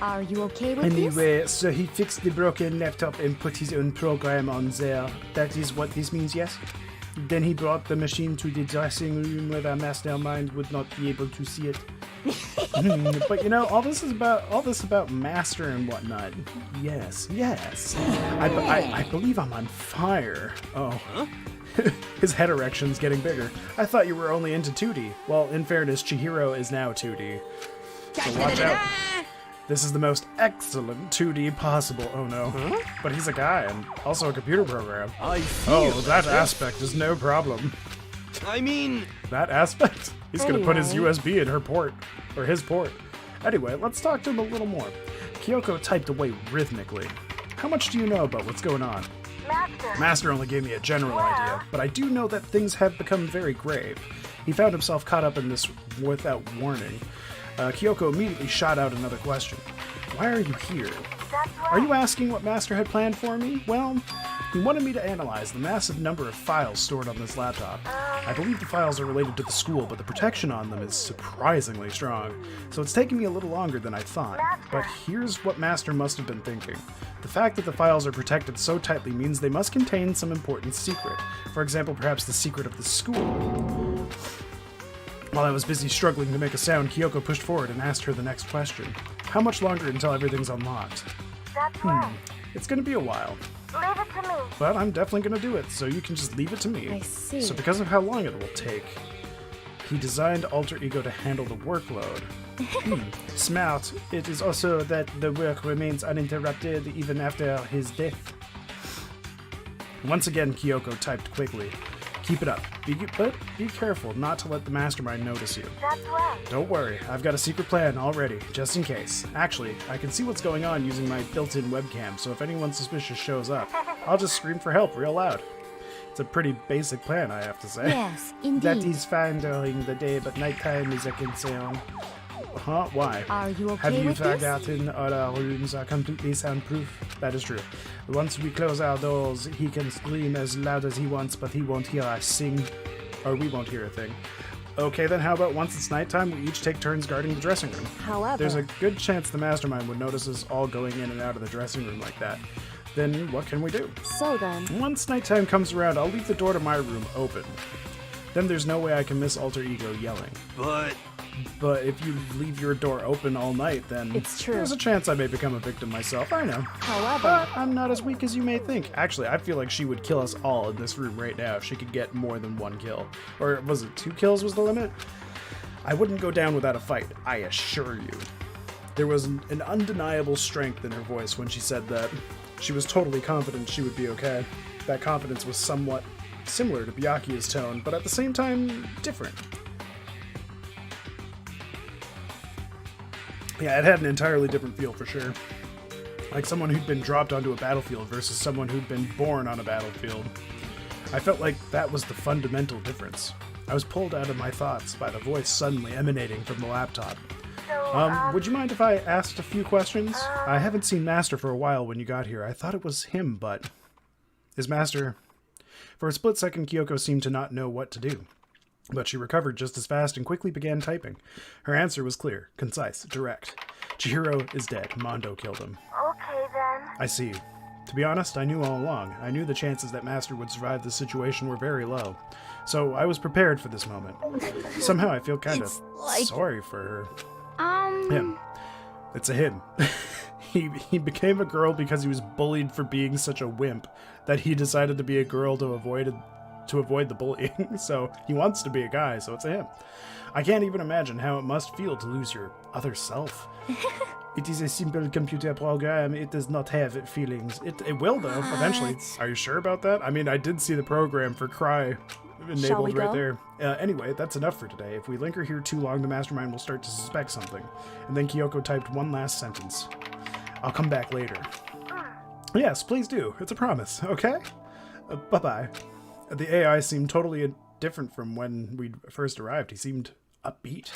Are you okay with this? Anyway, so he fixed the broken laptop and put his own program on there. That is what this means, yes? Then he brought the machine to the dressing room where the mastermind would not be able to see it. But you know, all this about master and whatnot. Yes. I believe I'm on fire. Oh. His head erection's getting bigger. I thought you were only into 2D. Well, in fairness, Chihiro is now 2D. So watch out. This is the most excellent 2D possible. Oh no. But he's a guy and also a computer program. Oh, that aspect is no problem. I mean... That aspect? He's gonna put his Anyway. USB in her port. Or his port. Anyway, let's talk to him a little more. Kyoko typed away rhythmically. How much do you know about what's going on? Master only gave me a general idea, but I do know that things have become very grave. He found himself caught up in this without warning. Kyoko immediately shot out another question. Why are you here? Are you asking what Master had planned for me? Well, he wanted me to analyze the massive number of files stored on this laptop. I believe the files are related to the school, but the protection on them is surprisingly strong, so it's taken me a little longer than I thought. But here's what Master must have been thinking. The fact that the files are protected so tightly means they must contain some important secret. For example, perhaps the secret of the school. While I was busy struggling to make a sound, Kyoko pushed forward and asked her the next question. How much longer until everything's unlocked? It's gonna be a while. Leave it to me. But I'm definitely gonna do it, so you can just leave it to me. I see. So because of how long it will take, he designed Alter Ego to handle the workload. Smart. It is also that the work remains uninterrupted even after his death. Once again, Kyoko typed quickly. Keep it up, but be careful not to let the mastermind notice you. That's right. Don't worry, I've got a secret plan already, just in case. Actually, I can see what's going on using my built-in webcam, so if anyone suspicious shows up, I'll just scream for help real loud. It's a pretty basic plan, I have to say. Yes, indeed. That is fine during the day, but nighttime is a concern. Huh? Why? Are you okay Have you with this? forgotten all our rooms are completely soundproof? That is true. Once we close our doors, he can scream as loud as he wants, but he won't hear us sing. Or we won't hear a thing. Okay, then how about once it's nighttime, we each take turns guarding the dressing room? However, There's a good chance the mastermind would notice us all going in and out of the dressing room like that. Then what can we do? so then, Once nighttime comes around, I'll leave the door to my room open. Then there's no way I can miss Alter Ego yelling. But... But if you leave your door open all night, then It's true. there's a chance I may become a victim myself. I know. However, But I'm not as weak as you may think. Actually, I feel like she would kill us all in this room right now if she could get more than 1 kill. Or was it 2 kills was the limit? I wouldn't go down without a fight, I assure you. There was an undeniable strength in her voice when she said that. She was totally confident she would be okay. That confidence was somewhat similar to Byakuya's tone, but at the same time, different. Yeah, it had an entirely different feel for sure. Like someone who'd been dropped onto a battlefield versus someone who'd been born on a battlefield. I felt like that was the fundamental difference. I was pulled out of my thoughts by the voice suddenly emanating from the laptop. Would you mind if I asked a few questions? I haven't seen Master for a while when you got here. I thought it was him, but... Is Master... For a split second, Kyoko seemed to not know what to do. But she recovered just as fast and quickly began typing. Her answer was clear, concise, direct. Chihiro is dead. Mondo killed him. Okay then. I see. To be honest, I knew all along. I knew the chances that Master would survive this situation were very low. So I was prepared for this moment. Somehow I feel kind of sorry for her. Him. It's a him. He became a girl because he was bullied for being such a wimp that he decided to be a girl to avoid the bullying. So he wants to be a guy, so it's a him. I can't even imagine how it must feel to lose your other self. It is a simple computer program. It does not have feelings. It will, though, eventually. Are you sure about that? I mean, I did see the program for Cry Shall we enabled right go? there. Anyway, that's enough for today. If we linger here too long, the mastermind will start to suspect something. And then Kyoko typed one last sentence. I'll come back later. Yes, please do. It's a promise, okay? Bye-bye. The AI seemed totally different from when we first arrived. He seemed upbeat.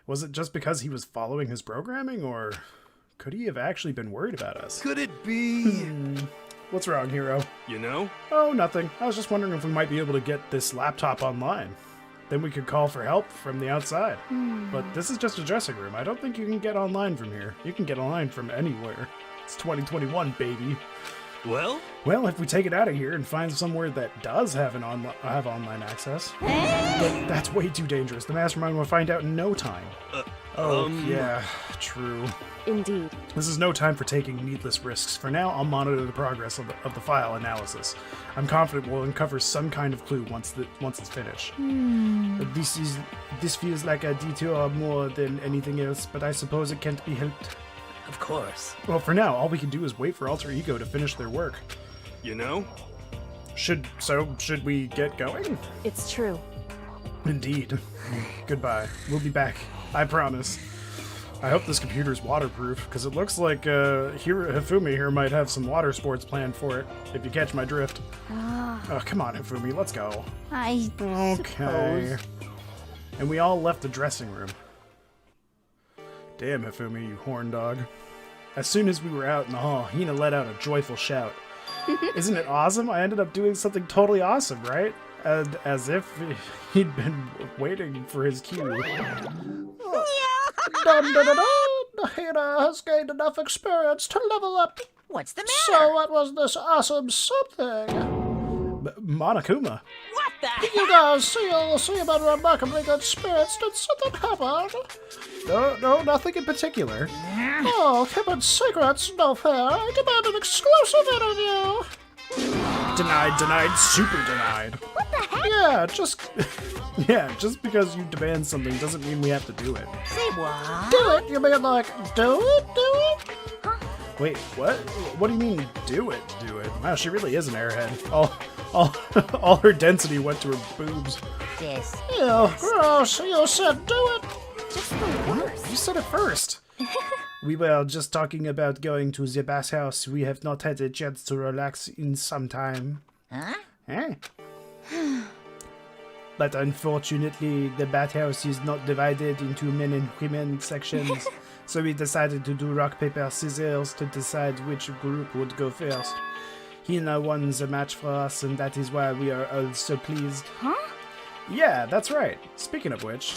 Was it just because he was following his programming, or could he have actually been worried about us? Could it be? What's wrong, hero? You know? Oh, nothing. I was just wondering if we might be able to get this laptop online. Then we could call for help from the outside. But this is just a dressing room. I don't think you can get online from here. You can get online from anywhere. It's 2021, baby. Well? Well, if we take it out of here and find somewhere that does have online access. But that's way too dangerous. The mastermind will find out in no time. Yeah, true. indeed. This is no time for taking needless risks. For now, I'll monitor the progress of the file analysis. I'm confident we'll uncover some kind of clue once it's finished. This feels like a detour more than anything else, but I suppose it can't be helped. Of course. Well, for now, all we can do is wait for Alter Ego to finish their work. You know? Should we get going? It's true. Indeed. Goodbye. We'll be back. I promise. I hope this computer's waterproof, because it looks like Hifumi here might have some water sports planned for it, if you catch my drift. Oh, come on, Hifumi, let's go. I Okay. And we all left the dressing room. Damn, Hifumi, you horn dog. As soon as we were out in the hall, Hina let out a joyful shout. Isn't it awesome? I ended up doing something totally awesome, right? And as if he'd been waiting for his cue. Dun, dun, dun, dun. Hina has gained enough experience to level up. What's the So matter? what was this awesome something? Monokuma. What the heck? You guys seem remarkably good spirits. Did something happen? No, nothing in particular. Oh, Heaven's secrets, no fair. I demand an exclusive interview. Denied, super denied. What the heck? Yeah, just because you demand something doesn't mean we have to do it. Say what? Do it? You mean like, do it? Wait, what? What do you mean, do it? Wow, she really is an airhead. All her density went to her boobs. This. Ew, gross. You said do it. Just the worst. You said it first. We were just talking about going to the bathhouse. We have not had a chance to relax in some time. Huh? Eh? But unfortunately, the bathhouse is not divided into men and women sections. So we decided to do rock, paper, scissors to decide which group would go first. Hina won the match for us, and that is why we are all so pleased. Huh? Yeah, that's right. Speaking of which,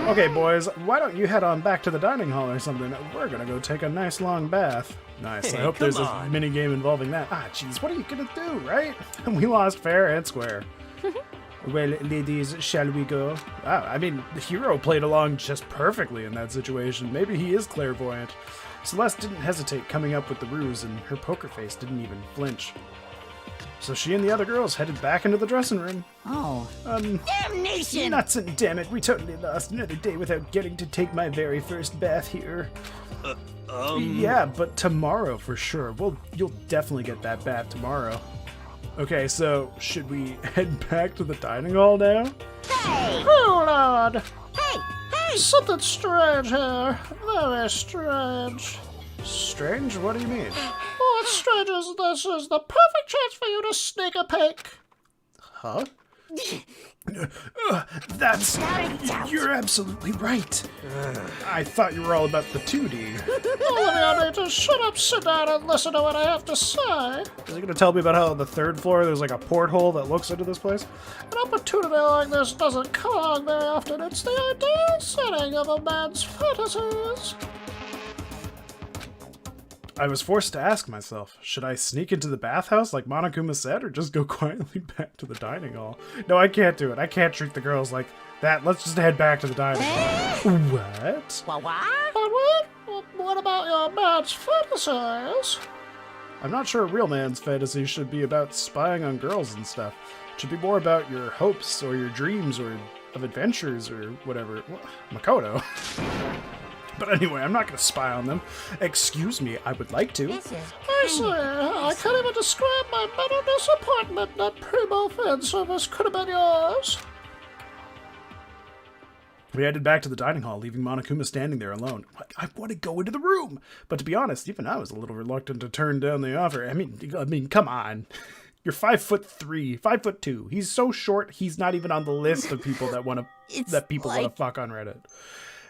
okay, boys, why don't you head on back to the dining hall or something? We're gonna go take a nice long bath. Nice. I Hey, hope there's come a on. mini game involving that. Ah, jeez, what are you gonna do, right? We lost fair and square. Well, ladies, shall we go? Wow, I mean, the hero played along just perfectly in that situation. Maybe he is clairvoyant. Celeste didn't hesitate coming up with the ruse, and her poker face didn't even flinch. So she and the other girls headed back into the dressing room. Oh. Damnation! Nuts and damn it, we totally lost another day without getting to take my very first bath here. Yeah, but tomorrow for sure. You'll definitely get that bath tomorrow. Okay, so should we head back to the dining hall now? Hey! Oh, Lord! Hey! Hey! Something strange here. Very strange. Strange? What do you mean? What's strange is this is the perfect chance for you to sneak a peek. Huh? That's... You're absolutely right. I thought you were all about the 2D. Olivia, need to shut up, sit down, and listen to what I have to say. Is he going to tell me about how on the 3rd floor there's like a porthole that looks into this place? An opportunity like this doesn't come along very often. It's the ideal setting of a man's fantasies. I was forced to ask myself, should I sneak into the bathhouse like Monokuma said, or just go quietly back to the dining hall? No, I can't do it. I can't treat the girls like that. Let's just head back to the dining hall. What? What? But what about your man's fantasies? I'm not sure a real man's fantasy should be about spying on girls and stuff. It should be more about your hopes or your dreams or of adventures or whatever. Makoto. But anyway, I'm not going to spy on them. Excuse me, I would like to. I say, I can't even describe my mental disappointment that Primo fan service could have been yours. We headed back to the dining hall, leaving Monokuma standing there alone. I want to go into the room, but to be honest, even I was a little reluctant to turn down the offer. I mean, come on. You're 5'3", 5'2". He's so short, he's not even on the list of people that want to fuck on Reddit.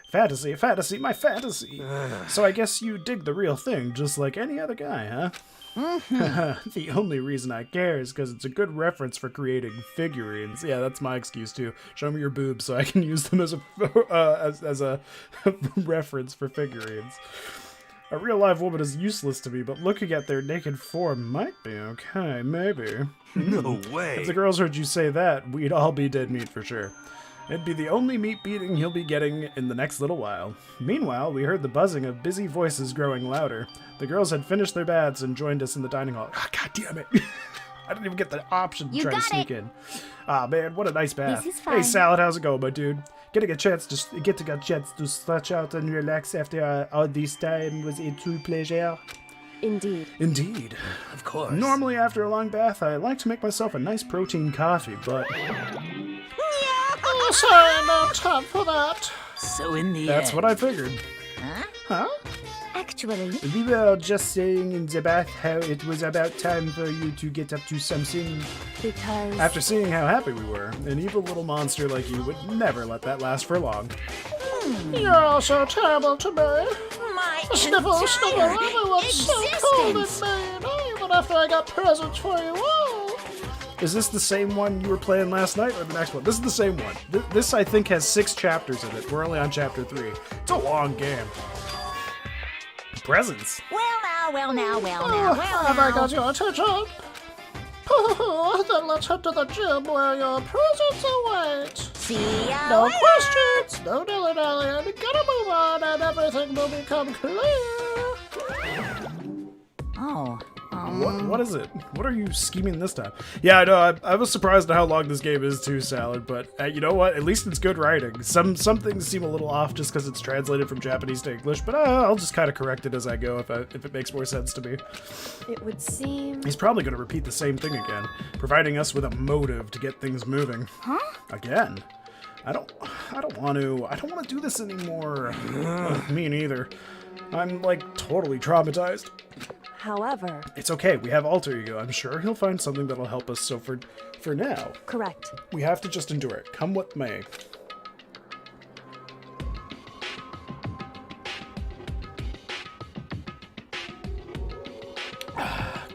Fantasy, my fantasy. So I guess you dig the real thing, just like any other guy, huh? Mm-hmm. The only reason I care is because it's a good reference for creating figurines. Yeah, that's my excuse too. Show me your boobs so I can use them as a reference for figurines. A real live woman is useless to me, but looking at their naked form might be okay, maybe. No way. If the girls heard you say that, we'd all be dead meat for sure. It'd be the only meat beating he'll be getting in the next little while. Meanwhile, we heard the buzzing of busy voices growing louder. The girls had finished their baths and joined us in the dining hall. Oh, God damn it. I didn't even get the option to try to sneak in. Ah, man, what a nice bath. This is fine. Hey, Salad, how's it going, my dude? Getting a chance to stretch out and relax after all this time was a true pleasure. Indeed. Indeed. Of course. Normally, after a long bath, I like to make myself a nice protein coffee, but... Oh, sorry, no time for that. So in the That's end. what I figured. Huh? Actually, We were just saying in the bath how it was about time for you to get up to something. because... After seeing how happy we were, an evil little monster like you would never let that last for long. You're all so terrible to me. my Sniffle, everyone's so cold and existence. mean, even after I got presents for you all. Is this the same one you were playing last night, or the next one? This is the same one. This, I think, has 6 chapters in it. We're only on chapter 3. It's a long game. Presents. Well now. Have I got your attention? Then let's head to the gym where your presents await. See ya No later. questions, no dilly-dallying. Gotta move on and everything will become clear. Oh. What is it? What are you scheming this time? Yeah, I know. I was surprised at how long this game is too, Salad. But you know what? At least it's good writing. Some things seem a little off just because it's translated from Japanese to English. But I'll just kind of correct it as I go if it makes more sense to me. It would seem... He's probably going to repeat the same thing again, providing us with a motive to get things moving. Huh? Again. I don't want to do this anymore. Me neither. I'm like totally traumatized. However... It's okay, we have alter ego. I'm sure he'll find something that'll help us, so for now, Correct. we have to just endure it, come what may.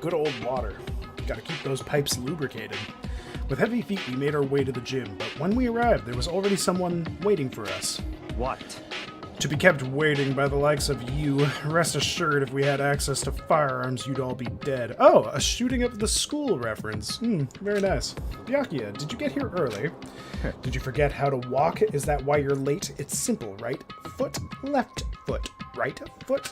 Good old water. Gotta keep those pipes lubricated. With heavy feet, we made our way to the gym, but when we arrived, there was already someone waiting for us. What? To be kept waiting by the likes of you. Rest assured, if we had access to firearms, you'd all be dead. Oh, a shooting up the school reference. Very nice. Byakuya, did you get here early? Did you forget how to walk? Is that why you're late? It's simple, right foot, left foot, right foot.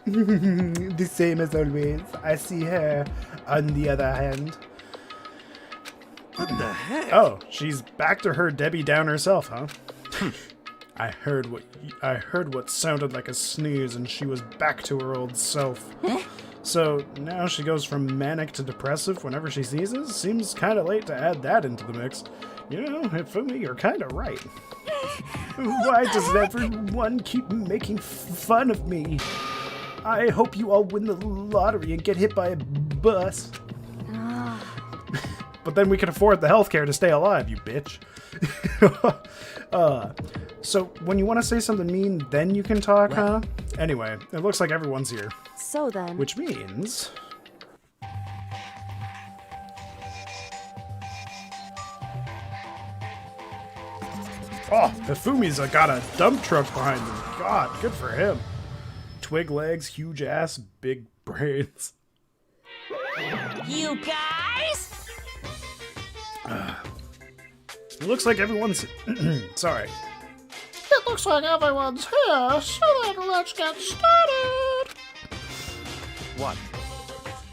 The same as always. I see her, on the other hand. What the heck? Oh, she's back to her Debbie Downer self, huh? I heard what sounded like a sneeze, and she was back to her old self. So now she goes from manic to depressive whenever she sneezes? Seems kind of late to add that into the mix. You know, Ifumi, you're kind of right. Why does everyone keep making fun of me? I hope you all win the lottery and get hit by a bus. But then we can afford the healthcare to stay alive, you bitch. So when you want to say something mean, then you can talk, huh? Anyway, it looks like everyone's here. So then... Which means... Oh, Hifumi's got a dump truck behind him. God, good for him. Twig legs, huge ass, big brains. You guys? It looks like everyone's... Sorry. It looks like everyone's here, so then let's get started. What?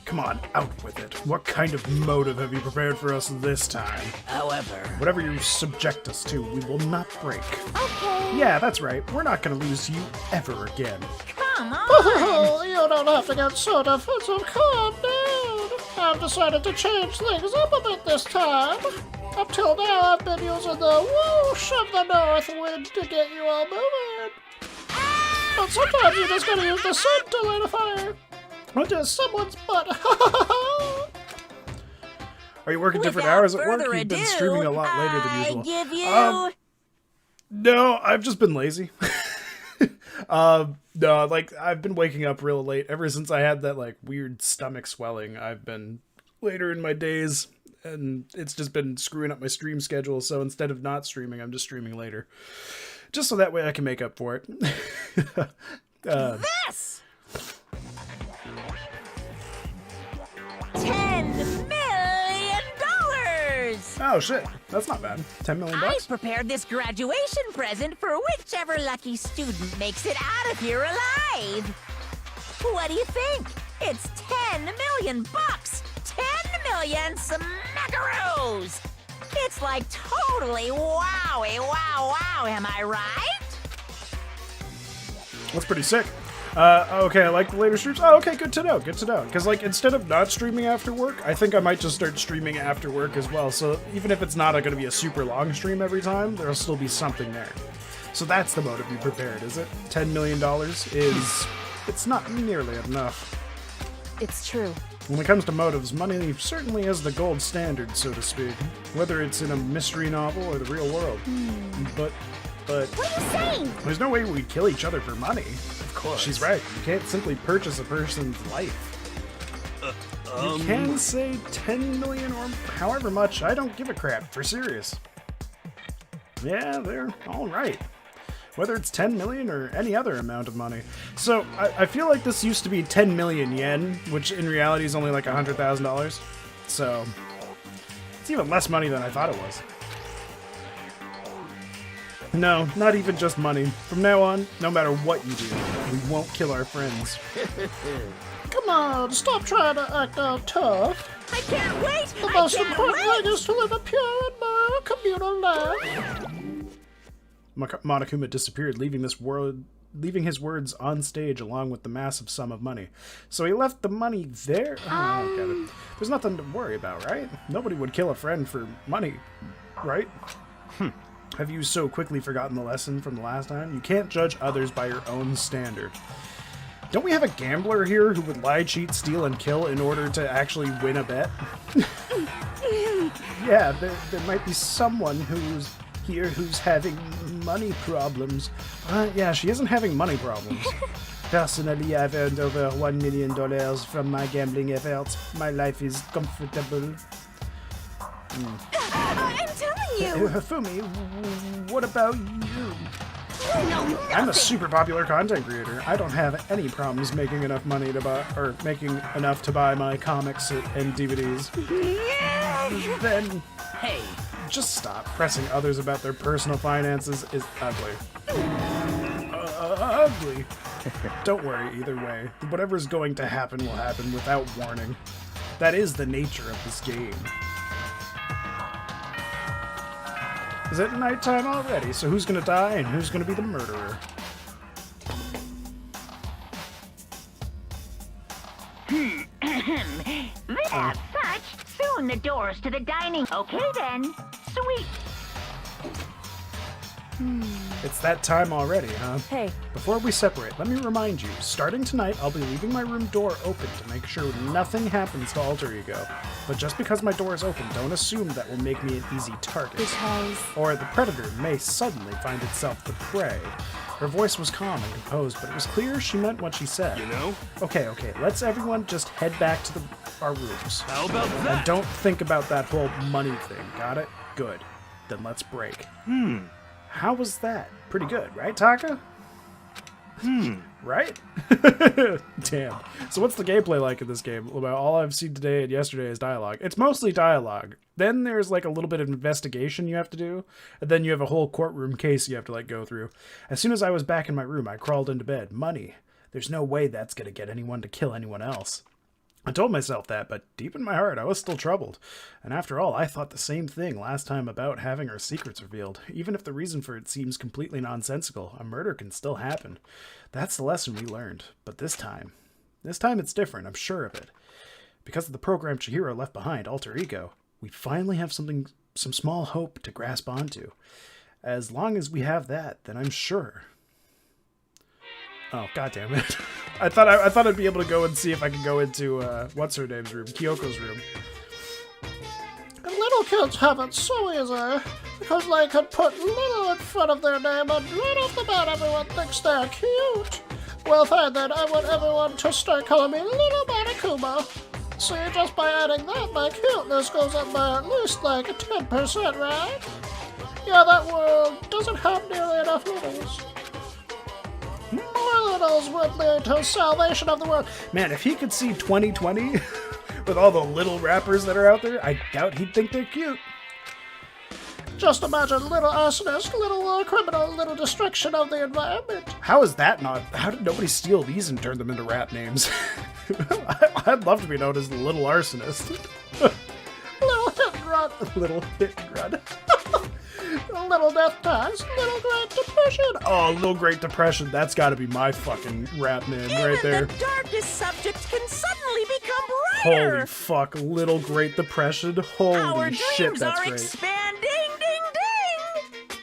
Come on, out with it. What kind of motive have you prepared for us this time? However... Whatever you subject us to, we will not break. Okay. Yeah, that's right. We're not going to lose you ever again. Come on. Oh, you don't have to get so defensive. Calm down. I've decided to change things up a bit this time. Up till now, I've been using the whoosh of the north wind to get you all moving. But sometimes you just gotta use the sun to light a fire. Or just someone's butt. Are you working different Without hours at work? further You've been ado, streaming a lot later than I usual. give you... No, I've just been lazy. No, like, I've been waking up real late. Ever since I had that, like, weird stomach swelling, I've been later in my days, and it's just been screwing up my stream schedule, so instead of not streaming, I'm just streaming later. Just so that way I can make up for it. This! $10 million! Oh, shit. That's not bad. 10 million I bucks? prepared this graduation present for whichever lucky student makes it out of here alive. What do you think? It's 10 million bucks! 10 million smackaroos! It's like totally wowie, wow, am I right? That's pretty sick. Okay, I like the later streams. Oh, okay, good to know, good to know. Because, like, instead of not streaming after work, I think I might just start streaming after work as well. So even if it's not going to be a super long stream every time, there'll still be something there. So that's the motive you prepared, is it? $10 million is... It's not nearly enough. It's true. When it comes to motives, money certainly is the gold standard, so to speak. Whether it's in a mystery novel or the real world. But... What are you saying? There's no way we'd kill each other for money. Of course. She's right. You can't simply purchase a person's life. You can say 10 million or however much. I don't give a crap. For serious. Yeah, they're all right. Whether it's 10 million or any other amount of money. So, I feel like this used to be 10 million yen, which in reality is only like $100,000. So, it's even less money than I thought it was. No, not even just money. From now on, no matter what you do, we won't kill our friends. Come on, stop trying to act all tough. I can't wait! The most important thing is to live a pure and moral communal life. Monokuma disappeared, leaving his words on stage along with the massive sum of money. So he left the money there? Oh, I don't get it. There's nothing to worry about, right? Nobody would kill a friend for money, right? Have you so quickly forgotten the lesson from the last time? You can't judge others by your own standard. Don't we have a gambler here who would lie, cheat, steal, and kill in order to actually win a bet? Yeah, there might be someone who's here who's having money problems. Yeah, she isn't having money problems. Personally, I've earned over $1 million from my gambling efforts. My life is comfortable. I'm telling you! Hifumi, what about you? You know nothing. I'm a super popular content creator. I don't have any problems making enough money to buy, or making enough to buy my comics and DVDs. Then Hey, just stop. Pressing others about their personal finances is ugly. Ugly. Don't worry, either way. Whatever's going to happen will happen without warning. That is the nature of this game. Is it nighttime already? So who's gonna die and who's gonna be the murderer? That's such. Soon the doors to the dining. Okay then. Sweet. It's that time already, huh? Hey, Before we separate, let me remind you, starting tonight, I'll be leaving my room door open to make sure nothing happens to Alter Ego. But just because my door is open, don't assume that will make me an easy target. because... Or the predator may suddenly find itself the prey. Her voice was calm and composed, but it was clear she meant what she said. you know? Okay, let's everyone just head back to our rooms. How about And that? don't think about that whole money thing, got it? Good. Then let's break. How was that? Pretty good, right, Taka? Right? Damn. So what's the gameplay like in this game? Well, all I've seen today and yesterday is dialogue. It's mostly dialogue. Then there's like a little bit of investigation you have to do, and then you have a whole courtroom case you have to like go through. As soon as I was back in my room, I crawled into bed. Money. There's no way that's gonna get anyone to kill anyone else. I told myself that, but deep in my heart, I was still troubled. And after all, I thought the same thing last time about having our secrets revealed. Even if the reason for it seems completely nonsensical, a murder can still happen. That's the lesson we learned. But this time it's different, I'm sure of it. Because of the program Chihiro left behind, Alter Ego, we finally have some small hope to grasp onto. As long as we have that, then I'm sure. Oh, god damn it. I thought I'd be able to go and see if I could go into what's her name's room, Kyoko's room. And little kids have it so easy because they can put little in front of their name and right off the bat everyone thinks they're cute. Well fine then, I want everyone to start calling me Little Monokuma. See, just by adding that, my cuteness goes up by at least like 10%, right? Yeah, that world doesn't have nearly enough littles. More littles would lead to salvation of the world. Man, if he could see 2020 with all the little rappers that are out there, I doubt he'd think they're cute. Just imagine little arsonist, little criminal, little destruction of the environment. How is that not? How did nobody steal these and turn them into rap names? I'd love to be known as the Little Arsonist. Little hit and run. Little hit and run. Little death tax, little Great Depression. Oh, Little Great Depression. That's got to be my fucking rap name right there. Even the darkest subjects can suddenly become brighter. Holy fuck, Little Great Depression. Holy Our shit, dreams that's are great. expanding. Ding ding.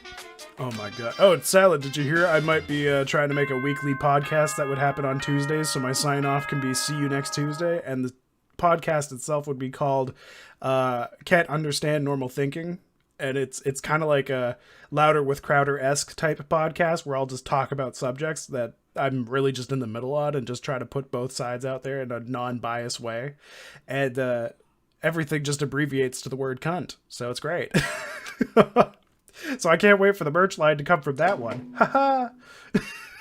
Oh my god. Oh, it's Salad. Did you hear? I might be trying to make a weekly podcast that would happen on Tuesdays, so my sign-off can be see you next Tuesday, and the podcast itself would be called Can't Understand Normal Thinking. And it's kind of like a Louder with Crowder-esque type podcast where I'll just talk about subjects that I'm really just in the middle on and just try to put both sides out there in a non-biased way. And everything just abbreviates to the word cunt. So it's great. So I can't wait for the merch line to come from that one. Haha.